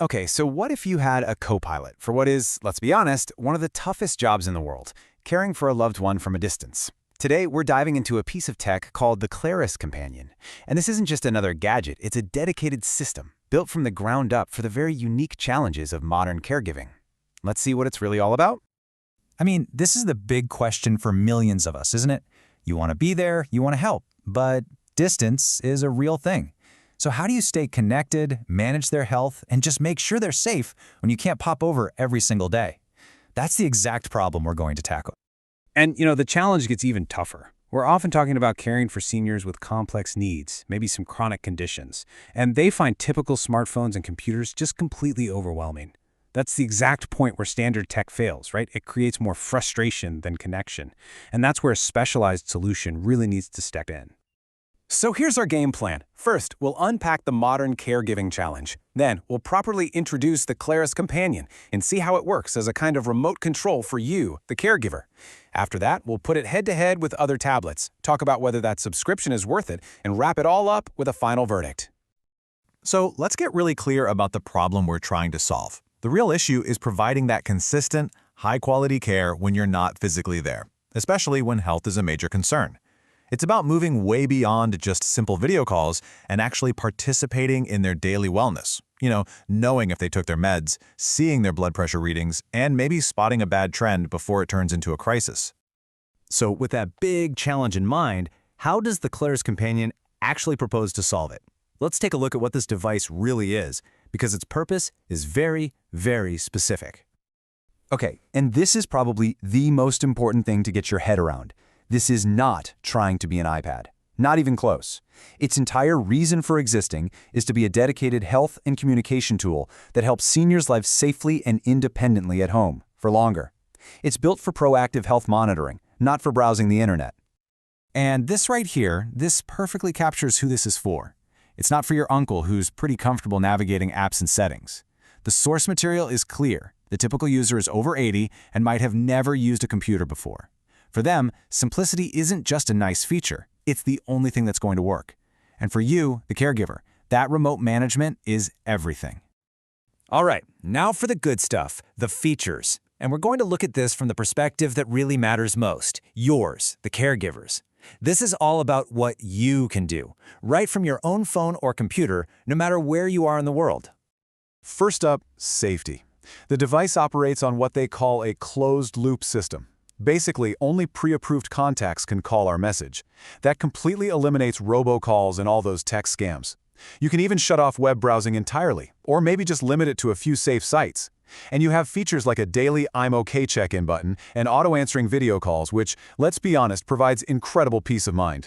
Okay, so what if you had a co-pilot for what is, let's be honest, one of the toughest jobs in the world, caring for a loved one from a distance? Today, we're diving into a piece of tech called the Claris Companion. And this isn't just another gadget, it's a dedicated system built from the ground up for the very unique challenges of modern caregiving. Let's see what it's really all about. I mean, this is the big question for millions of us, isn't it? You want to be there, you want to help, but distance is a real thing. So how do you stay connected, manage their health, and just make sure they're safe when you can't pop over every single day? That's the exact problem we're going to tackle. And, the challenge gets even tougher. We're often talking about caring for seniors with complex needs, maybe some chronic conditions, and they find typical smartphones and computers just completely overwhelming. That's the exact point where standard tech fails, right? It creates more frustration than connection. And that's where a specialized solution really needs to step in. So here's our game plan. First, we'll unpack the modern caregiving challenge. Then, we'll properly introduce the Claris Companion and see how it works as a kind of remote control for you, the caregiver. After that, we'll put it head-to-head with other tablets, talk about whether that subscription is worth it, and wrap it all up with a final verdict. So let's get really clear about the problem we're trying to solve. The real issue is providing that consistent, high-quality care when you're not physically there, especially when health is a major concern. It's about moving way beyond just simple video calls and actually participating in their daily wellness. Knowing if they took their meds, seeing their blood pressure readings, and maybe spotting a bad trend before it turns into a crisis. So with that big challenge in mind, how does the Claris Companion actually propose to solve it? Let's take a look at what this device really is, because its purpose is very, very specific. Okay, and this is probably the most important thing to get your head around. This is not trying to be an iPad. Not even close. Its entire reason for existing is to be a dedicated health and communication tool that helps seniors live safely and independently at home, for longer. It's built for proactive health monitoring, not for browsing the internet. And this right here, this perfectly captures who this is for. It's not for your uncle who's pretty comfortable navigating apps and settings. The source material is clear. The typical user is over 80 and might have never used a computer before. For them, simplicity isn't just a nice feature, it's the only thing that's going to work. And for you, the caregiver, that remote management is everything. All right, now for the good stuff, the features. And we're going to look at this from the perspective that really matters most, yours, the caregivers. This is all about what you can do, right from your own phone or computer, no matter where you are in the world. First up, safety. The device operates on what they call a closed-loop system. Basically, only pre-approved contacts can call our message. That completely eliminates robocalls and all those text scams. You can even shut off web browsing entirely, or maybe just limit it to a few safe sites. And you have features like a daily I'm OK check-in button and auto-answering video calls, which, let's be honest, provides incredible peace of mind.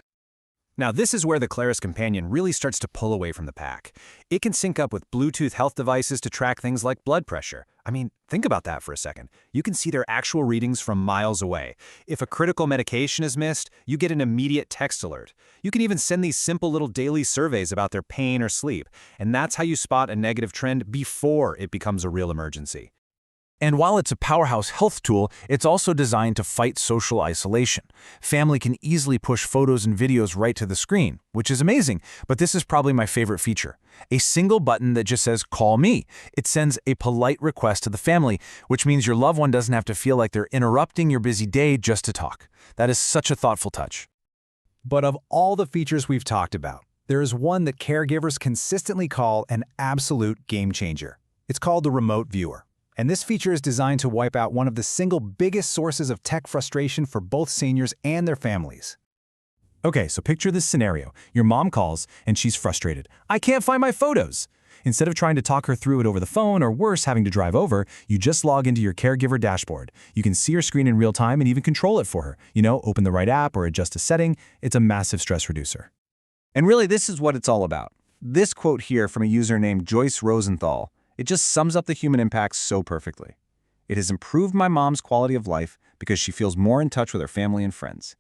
Now, this is where the Claris Companion really starts to pull away from the pack. It can sync up with Bluetooth health devices to track things like blood pressure. I mean, think about that for a second. You can see their actual readings from miles away. If a critical medication is missed, you get an immediate text alert. You can even send these simple little daily surveys about their pain or sleep. And that's how you spot a negative trend before it becomes a real emergency. And while it's a powerhouse health tool, it's also designed to fight social isolation. Family can easily push photos and videos right to the screen, which is amazing, but this is probably my favorite feature. A single button that just says, "Call me." It sends a polite request to the family, which means your loved one doesn't have to feel like they're interrupting your busy day just to talk. That is such a thoughtful touch. But of all the features we've talked about, there is one that caregivers consistently call an absolute game changer. It's called the remote viewer. And this feature is designed to wipe out one of the single biggest sources of tech frustration for both seniors and their families. Okay, so picture this scenario. Your mom calls and she's frustrated. "I can't find my photos." Instead of trying to talk her through it over the phone or worse, having to drive over, you just log into your caregiver dashboard. You can see her screen in real time and even control it for her. Open the right app or adjust a setting. It's a massive stress reducer. And really, this is what it's all about. This quote here from a user named Joyce Rosenthal, it just sums up the human impact so perfectly. "It has improved my mom's quality of life because she feels more in touch with her family and friends."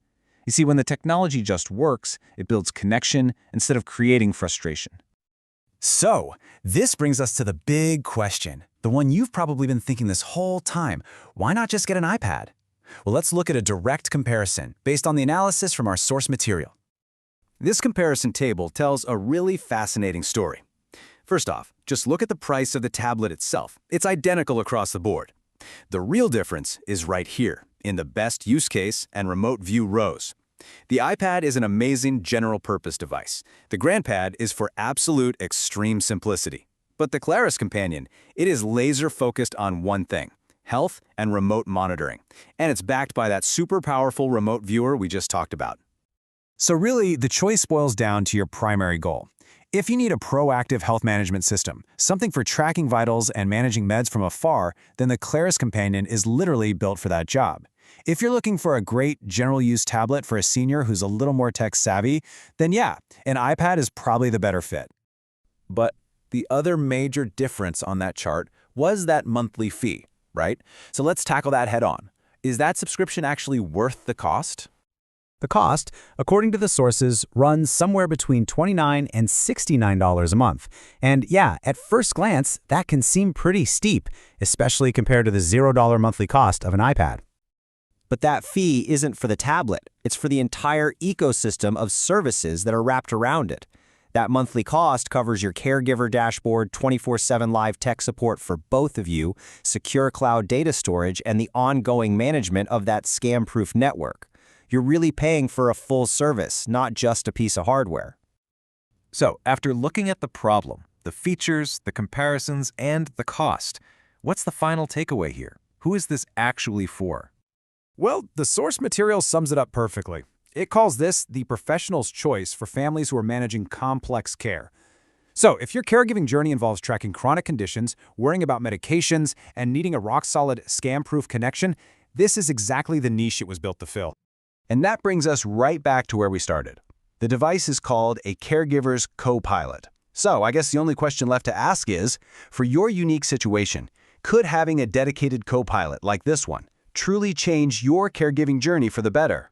You see, when the technology just works, it builds connection instead of creating frustration. So, this brings us to the big question, the one you've probably been thinking this whole time. Why not just get an iPad? Well, let's look at a direct comparison based on the analysis from our source material. This comparison table tells a really fascinating story. First off, just look at the price of the tablet itself. It's identical across the board. The real difference is right here, in the best use case and remote view rows. The iPad is an amazing general-purpose device. The GrandPad is for absolute extreme simplicity. But the Claris Companion, it is laser-focused on one thing: health and remote monitoring. And it's backed by that super powerful remote viewer we just talked about. So really, the choice boils down to your primary goal. If you need a proactive health management system, something for tracking vitals and managing meds from afar, then the Claris Companion is literally built for that job. If you're looking for a great general-use tablet for a senior who's a little more tech-savvy, then yeah, an iPad is probably the better fit. But the other major difference on that chart was that monthly fee, right? So let's tackle that head-on. Is that subscription actually worth the cost? The cost, according to the sources, runs somewhere between $29 and $69 a month. And yeah, at first glance, that can seem pretty steep, especially compared to the $0 monthly cost of an iPad. But that fee isn't for the tablet. It's for the entire ecosystem of services that are wrapped around it. That monthly cost covers your Caregiver dashboard, 24/7 live tech support for both of you, secure cloud data storage, and the ongoing management of that scam-proof network. You're really paying for a full service, not just a piece of hardware. So, after looking at the problem, the features, the comparisons, and the cost, what's the final takeaway here? Who is this actually for? Well, the source material sums it up perfectly. It calls this the professional's choice for families who are managing complex care. So, if your caregiving journey involves tracking chronic conditions, worrying about medications, and needing a rock-solid, scam-proof connection, this is exactly the niche it was built to fill. And that brings us right back to where we started. The device is called a Caregiver's Co-Pilot. So I guess the only question left to ask is, for your unique situation, could having a dedicated co-pilot like this one truly change your caregiving journey for the better?